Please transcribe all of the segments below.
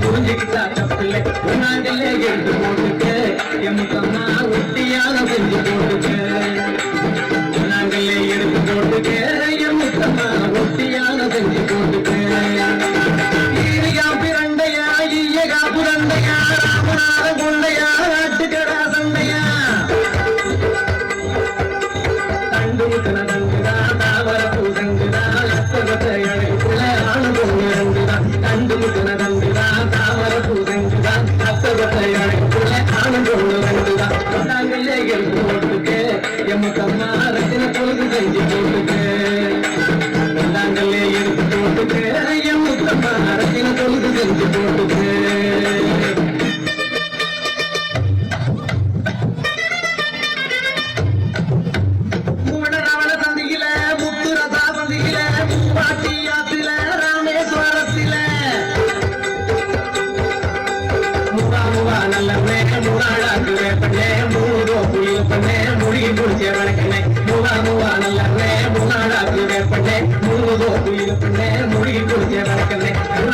புரிஞ்சுக்கிட்டா தப்பில்லை நாங்களே எடுத்து போட்டுக்க எம்மக்கம்மா ஒட்டியாக செஞ்சு போட்டுக்க நாங்களே எடுத்து போட்டுக்க எம்மக்கம்மா ஒட்டியாக செஞ்சு போட்டுக்க ஈரியா பிறண்டையா ஈயகா புரண்டையா ராமநாத கொண்டையா நாட்டுக்கடா சண்டையா தண்டு முத்தன தங்குதா தாவர பூதங்குதா லட்சகத்தை அழைப்புல ஆணுபொண்ணு இறங்குதான் தண்டு முத்தன தங்குதா தாவர பூதங்குதா லட்சகத்தை அழைப்புல ஆணுபொண்ணு இறங்குதான் நாங்களே எடுத்து போட்டுக்க எம்மக்கம்மா ரத்தின பொழுது செஞ்சு போட்டுக்க நாங்களே எடுத்து போட்டுக்க எம்மக்கம்மா ரத்தின பொழுது செஞ்சு போட்டுக்க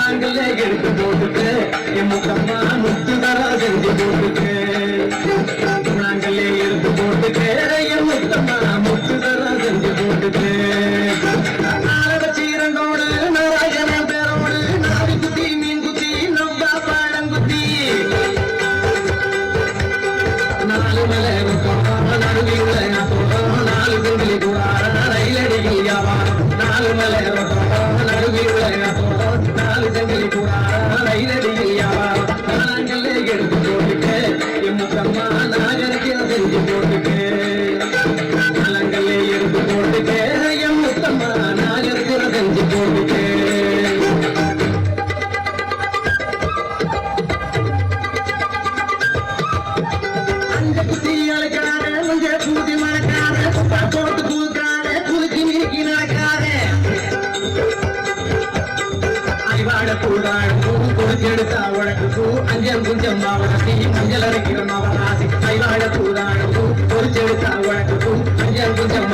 நாங்களே எடுத்து போட்டுட்டு எம்மக்கம்மா முத்துதரா செஞ்சு போட்டுட்டு நாங்களே எடுத்து போட்டுட்டு எம்மக்கம்மா முத்துதரா செஞ்சு போட்டுட்டு சீரண்டோடு நாராயண பேரோடு நாவி குத்தி மீன் குத்தி நம்பா பாடங்குத்தி நாலு மலை நடுவி நாலு செங்கிலி கூட ரயிலடிகள் வியாபாரம் நாலு மலை நடுவி நாலு செங்கிலி கூட ரயிலடிகள் வியாபாரம் நாங்களே எடுத்து போட்டுக்க எம்மக்கம்மா நாகரிக செஞ்சு போட்டுக்க நாங்களே எடுத்து போட்டுக்க எம்மக்கம்மா நாகரிக செஞ்சு போட்டுக்க எடுத்தா உனக்கு பூ அஞ்சல் குஞ்சம் மாவனத்தி மஞ்சள் அரைக்கிற மாவனாசி கைவாழ பூதான பூ பொறிச்செடுத்தா உனக்கு பூ அஞ்சல் குஞ்சம்